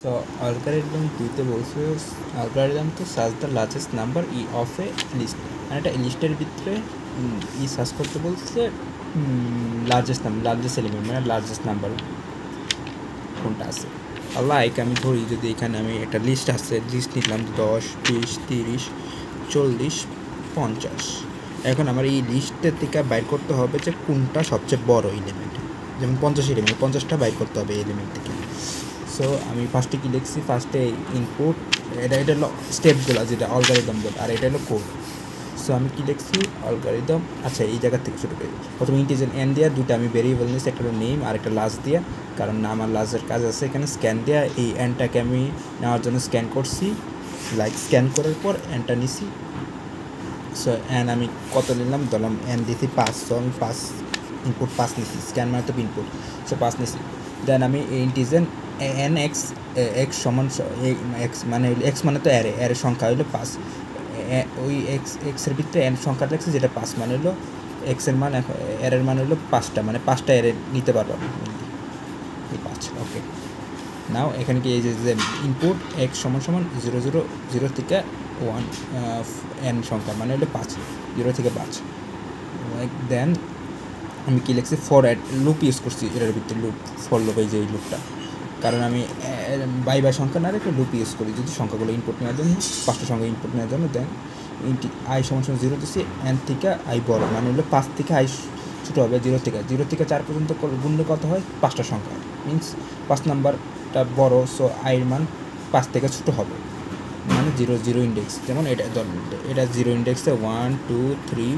তো অ্যালগরিদম 2 তে বলছে অ্যালগরিদম তো search the largest number of a list, মানে একটা লিস্টের ভিতরে সার্চ করতে বলছে লার্জেস্ট এলিমেন্ট, মানে লার্জেস্ট নাম্বার কোনটা আছে। লাইক আমি ধরি যদি এখানে আমি একটা লিস্ট আছে, লিস্ট নিলাম 10, 20, 30, 40, 50। এখন আমার এই লিস্টের থেকে বাইর করতে হবে যে কোনটা সবচেয়ে বড় এলিমেন্ট, যেমন 50 এলিমেন্ট, 50টা বাইর করতে হবে এলিমেন্ট থেকে। সো আমি ফার্স্টে কী লিখছি, ফার্স্টে ইনপুট, এটা হলো স্টেপগুলো যেটা অ্যালগরিদম বলে, আর এটা হলো কোড। সো আমি কী লিখছি অ্যালগরিদম, আচ্ছা এই জায়গা থেকে শুরু করি। প্রথমে ইন্টিজার এন দেওয়া দুটো আমি ভেরিয়েবল নিয়েছি, একটা হলো নেম আর একটা লাস্ট দিয়া, কারণ নাম আর লাস্টের কাজ আছে এখানে। স্ক্যান দেওয়া, এই এনটাকে আমি নেওয়ার জন্য স্ক্যান করছি, লাইক স্ক্যান করার পর এনটা নিছি। সো এন আমি কত নিলাম, ধরলাম এন দিছি 5, সো আমি 5 ইনপুট 5 নিছি, স্ক্যান মানে তো ইনপুট, সো 5 নিছি। দেন আমি ইন্টিজার এন এক্স, এক্স সমান এক্স মানে এক্স মানে তো অ্যারে সংখ্যা হলো 5, ওই এক্সের ভিতরে এন সংখ্যা রাখছি যেটা 5, মানে হলো এক্সের মান, এর মান হলো 5টা, মানে 5টা এর নিতে পারবো আমি এই 5। ওকে, নাও এখানে কি এই যে ইনপুট এক্স সমান 0 থেকে 1 এন সংখ্যা, মানে হলো 5, 0 থেকে 5। দেন আমি কি লিখছি, ফর অ্যাড লুপ ইউজ করছি এটার ভিতরে, লুপ ফর লুপ, এই যে এই লুপটা, কারণ আমি বাই সংখ্যা না রেখে লুপ ইউজ করি যদি সংখ্যাগুলো ইনপুট নেওয়ার জন্য, 5টা সংখ্যা ইনপুট নেওয়ার জন্য। দেন আই সমান 0 দিচ্ছি, এন থেকে আই বড়, মানে হলো 5 থেকে আই ছোটো হবে, 0 থেকে 4 পর্যন্ত গুণলে কত হয়, 5টা সংখ্যা, মিনস 5 নাম্বারটা বড়, সো আইয়ের মান 5 থেকে ছোটো হবে, মানে 0 ইন্ডেক্স। যেমন এটা 0 ইন্ডেক্সে 1 2 3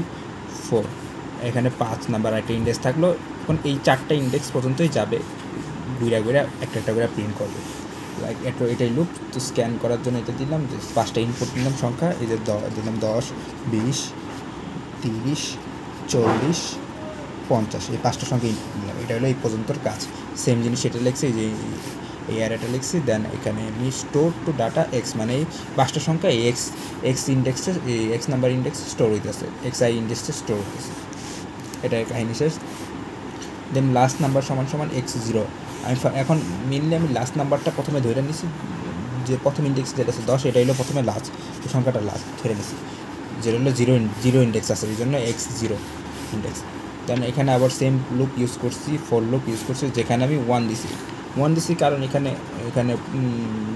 4, এখানে 5 নাম্বার একটা ইন্ডেক্স থাকলো। এখন এই 4টা ইন্ডেক্স পর্যন্তই যাবে, ঘুরা একটা করে প্রিন্ট করবে, লাইক এটাই লুপ। তো স্ক্যান করার জন্য এটা দিলাম, যে 5টা ইনপুট নিলাম সংখ্যা, এই যে দিলাম 10, 20, 30, 40, 50, এই 5টা সংখ্যা ইনপুট নিলাম। এটা হলো এই পর্যন্তর কাজ। সেম জিনিস এটা লিখছি, যে এই অ্যারেটা লিখছি। দেন এখানে আমি স্টোর টু ডাটা এক্স, মানে এই 5টা সংখ্যা এই এক্স ইন্ডেক্সে, এই এক্স নাম্বার ইন্ডেক্সে স্টোর হইতেছে, এক্স আই ইন্ডেক্সে স্টোর হইতেছে, এটার কাহিনী শেষ। দেন লাস্ট নাম্বার সমান এক্স 0। আমি এখন মেনলি আমি লাস্ট নাম্বারটা প্রথমে ধরে নিছি, যে প্রথম ইন্ডেক্স যেটা আছে 10, এটা হলো প্রথমে লাস্ট, এই সংখ্যাটা লাস্ট ধরে নিছি, যেটা হলো 0 ইন্ডেক্স আছে, এই জন্য এক্স 0 ইন্ডেক্স। দেন এখানে আবার সেম লুপ ইউজ করছি, ফর লুপ ইউজ করছি, যেখানে আমি 1 দিছি, কারণ এখানে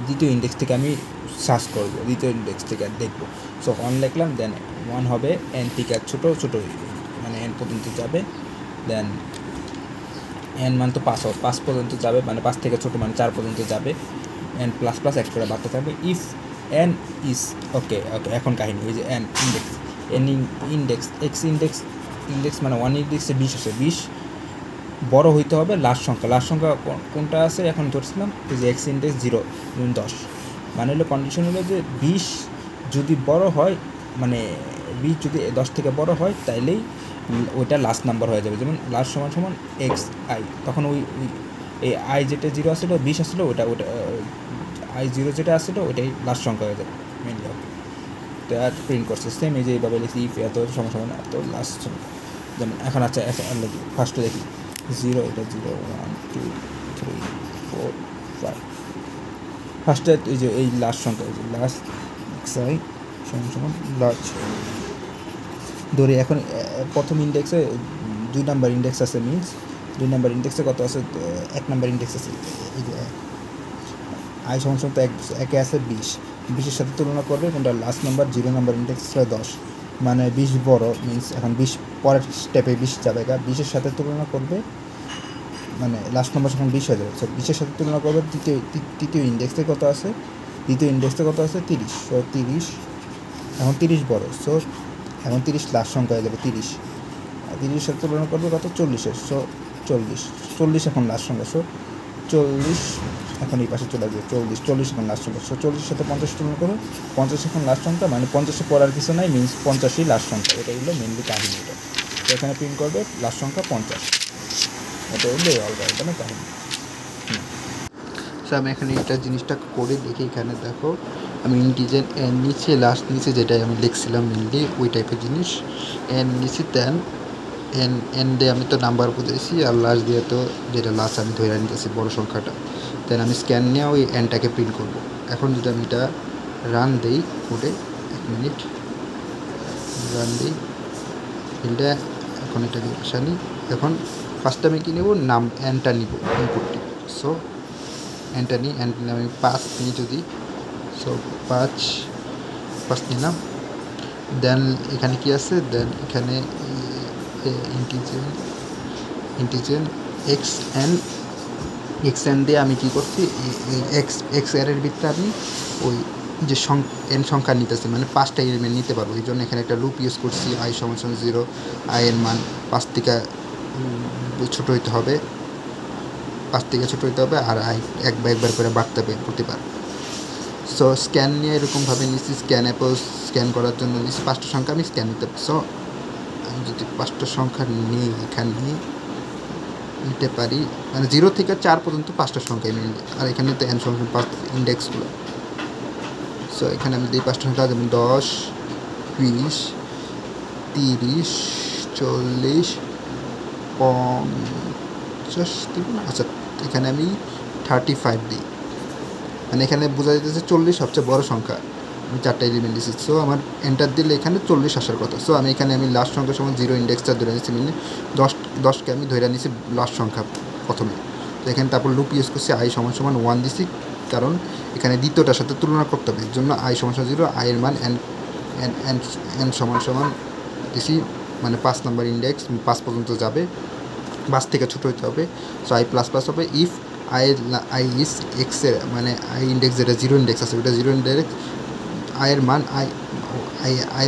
দ্বিতীয় ইন্ডেক্স থেকে আমি সার্চ করবো, দ্বিতীয় ইন্ডেক্স থেকে দেখবো। সো 1 লিখলাম, দেন 1 হবে এন থেকে ছোটো, মানে এন পর্যন্ত যাবে। দেন এন মান তো 5 পর্যন্ত যাবে, মানে 5 থেকে ছোটো, মানে 4 পর্যন্ত যাবে। এন প্লাস প্লাস এক করে বাড়তে থাকবে, ইফ এন ইস ওকে। এখন কাহিনী, এই যে এন ইন্ডেক্স এক্স ইন্ডেক্স মানে 1 ইন্ডেক্সে 20 আছে, 20 বড় হইতে হবে লাস্ট সংখ্যা কোনটা আছে এখন ধরছিলাম, এই যে এক্স ইন্ডেক্স 0, 10, মানে হলো কন্ডিশন হলো যে 20 যদি বড় হয়, মানে 20 যদি 10 থেকে বড় হয়, তাইলেই ওইটা লাস্ট নাম্বার হয়ে যাবে। যেমন লাস্ট সমান এক্স আই, তখন ওই এই আই যেটা 0 আসছিলো, 20 আসছিলো, ওটা আই 0 যেটা আসছিলো ওইটাই লাস্ট সংখ্যা হয়ে যাবে মেনলি। ওকে, তো আর প্রিন্ট করছে সেম, এই যে এইভাবে লিখি, ইফ এত সমান এত লাস্ট সংখ্যা। যেমন এখন আচ্ছা দেখি, ফার্স্টে দেখি 0, এটা 0 1 2 3 4 5, ফার্স্টে এই যে এই লাস্ট সংখ্যা, এই যে লাস্ট এক্স আই সমান লাস্ট ধরি। এখন প্রথম ইন্ডেক্সে 2 নাম্বার ইন্ডেক্স আছে, মিনস 2 নাম্বার ইন্ডেক্সে কত আছে, 1 নাম্বার ইন্ডেক্স আছে, এই যে আই সমান তো একে আছে 20-এর সাথে তুলনা করবে কোনটা লাস্ট নাম্বার, 0 নাম্বার ইন্ডেক্স ছিল 10, মানে 20 বড়, মিনস এখন 20 পরের স্টেপে 20 যাবে, 20-এর সাথে তুলনা করবে, মানে লাস্ট নাম্বার যখন 20 হয়ে যাবে, সো 20-এর সাথে তুলনা করবে তৃতীয় ইন্ডেক্সে কত আছে, দ্বিতীয় ইন্ডেক্সে কত আছে 30, সো 30 এখন 30 বড়, সো এখন 30 লাস্ট সংখ্যা হয়ে যাবে 30-এর সাথে তুলনা করবে কত 40-এর, সো 40 এখন লাস্ট সংখ্যা, সো 40 এখন এই পাশে চলে আসবে, 40 এখন লাস্ট সংখ্যা, সো 40-এর সাথে 50 তুলনা করবে, 50 এখন লাস্ট সংখ্যা, মানে 50-এ পড়ার কিছু নাই, মিনস 50-ই লাস্ট সংখ্যা। এটা হলো মেনলি কাহিনী, এটা তো এখানে প্রিন্ট করবে লাস্ট সংখ্যা 50, এটা হলো এই অ্যালগরিদমের কাহিনী। সো আমি এখানে এটা জিনিসটা করে দেখি, এখানে দেখো আমি ইন্টিজার এন নিচে যেটা আমি লিখছিলাম মেনলি ওই টাইপের জিনিস এন নিচে, দেন এন দিয়ে আমি তো নাম্বার বুঝেছি, আর লাস্ট দিয়ে তো যেটা লাস্ট আমি ধরে নিতেছি বড় সংখ্যাটা, দেন আমি স্ক্যান নিয়ে ওই এনটাকে প্রিন্ট করব। এখন যদি আমি এটা রান দিই কোডে, 1 মিনিট রান দিই ফিল্ডে, এখন এটাকে বসানি। এখন ফার্স্টে আমি কী নেব, নাম এনটা নিব, ইনপুটটি। সো এনটা নিই, এন আমি 5 নিই যদি, সো 5 নিলাম। দেন এখানে কি আছে, দেন এখানে ইন্টিজেন এক্স এন দিয়ে আমি কী করছি, এক্স এর ভিতরে আমি ওই যে এন সংখ্যা নিতেছি, মানে 5টা এলিমেন্ট নিতে পারবো। এই জন্য এখানে একটা লুপ ইউজ করছি, i = 0, i এর মান 5 থেকে ছোটো হইতে হবে, 5 থেকে ছোটো হইতে হবে, আর i একবার করে বাড়তে হবে প্রতিবার। সো স্ক্যান নিয়ে এরকমভাবে নিচ্ছি, স্ক্যান অ্যাপও স্ক্যান করার জন্য নিচ্ছি 5টা সংখ্যা আমি স্ক্যান নিতে। সো আমি যদি 5টা সংখ্যা নিই, এখানে নিতে পারি, মানে 0 থেকে 4 পর্যন্ত 5টা সংখ্যায় মিলবে, আর এখানে তো n সংখ্যা 5 ইন্ডেক্সগুলো। সো এখানে আমি দিই 5টা সংখ্যা, যেমন 10, 20, 30, 40, 50 দিব না, আচ্ছা এখানে আমি 35 দিই, মানে এখানে বোঝা যেতেছে 40 সবচেয়ে বড় সংখ্যা, আমি 4টা এলিমেন্ট দিচ্ছি। সো আমার এন্টার দিলে এখানে 40 আসার কথা। সো আমি এখানে লাস্ট সংখ্যার সময় 0 ইন্ডেক্সটা ধরে নিচ্ছি, মানে 10কে আমি ধরে নিচ্ছি লাস্ট সংখ্যা প্রথমে। তো এখানে তারপর লুপ ইউজ করছি, i = 1 দিছি, কারণ এখানে দ্বিতীয়টার সাথে তুলনা করতে হবে, এর জন্য i = 0, i এর মান n দিছি, মানে 5 নম্বর ইন্ডেক্স 5 পর্যন্ত যাবে, 5 থেকে ছোটো হতে হবে। সো i++ হবে ইফ i is x এর, মানে i ইন্ডেক্স যেটা 0 ইন্ডেক্স আছে ওটা 0 ইন্ডেক্স, i এর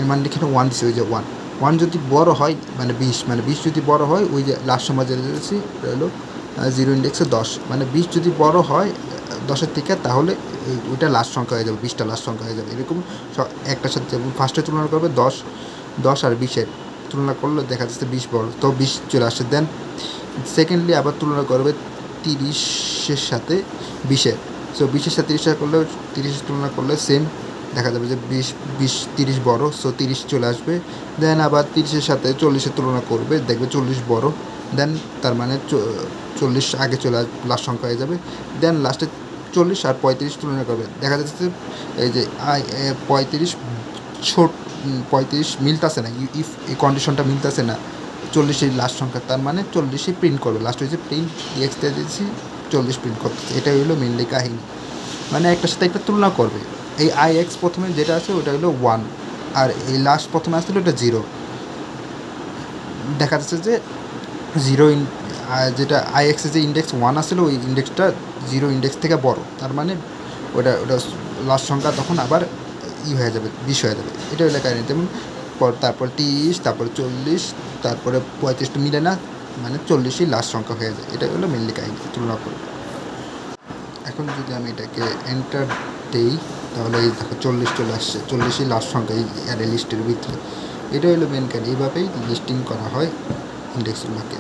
মান এখানে 1 দিচ্ছে, ওই যে 1 যদি বড় হয়, মানে 20 যদি বড় হয়, ওই যে লাস্ট সময় যেটা দিয়েছি হলো 0 ইন্ডেক্সে 10, মানে 20 যদি বড় হয় 10-এর থেকে, তাহলে ওইটা লাস্ট সংখ্যা হয়ে যাবে, 20টা লাস্ট সংখ্যা হয়ে যাবে। এরকম একটার সাথে, যেমন ফার্স্টে তুলনা করবে 10 আর 20-এর তুলনা করলে দেখা যাচ্ছে 20 বড়, তো 20 চলে আসছে। দেন সেকেন্ডলি আবার তুলনা করবে 30-এর সাথে 20-এর। সো 20-এর সাথে 30 করলে 30 তুলনা করলে সেম দেখা যাবে যে 30 বড়, সো 30 চলে আসবে। দেন আবার 30-এর সাথে 40-এর তুলনা করবে, দেখবে 40 বড়, দেন তার মানে 40 আগে চলে লাস্ট সংখ্যা হয়ে যাবে। দেন লাস্টে 40 আর 35 তুলনা করবে, দেখা যাচ্ছে এই যে 35 মিলতেছে না, ইফ এই কন্ডিশনটা মিলতেছে না, 40 লাস্ট সংখ্যা, তার মানে 40 প্রিন্ট করবে, লাস্ট হয়েছে প্রিন্ট এক্স দিয়ে দিয়েছি, 40 প্রিন্ট করতেছে। এটাই হলো মেনলি কাহিনী, মানে একটার সাথে একটা তুলনা করবে। এই ix প্রথমে যেটা আছে ওটা হলো 1, আর এই লাস্ট প্রথমে আসছিল ওটা 0, দেখা যাচ্ছে যে 0 যেটা ix যে ইন্ডেক্স 1 আসছিল ওই ইন্ডেক্সটা 0 ইন্ডেক্স থেকে বড়, তার মানে ওটা লাস্ট সংখ্যা তখন আবার হয়ে যাবে, 20 হয়ে যাবে। এটা হলো কাহিনী। যেমন তারপর 30, তারপর 40, তারপরে 35 মিলে না, মানে 40ই লাস্ট সংখ্যা হয়ে যায়। এটা হলো মেনলি কাহিনী, তুলনা করে। এখন যদি আমি এটাকে এন্টার দিই, তাহলে এই দেখো 40 চলে আসছে, 40ই লাস্ট সংখ্যা এই অ্যারে লিস্টের ভিতরে। এটা হলো মেন কাহিনী, এইভাবেই লিস্টিং করা হয় ইন্ডেক্সগুলোকে।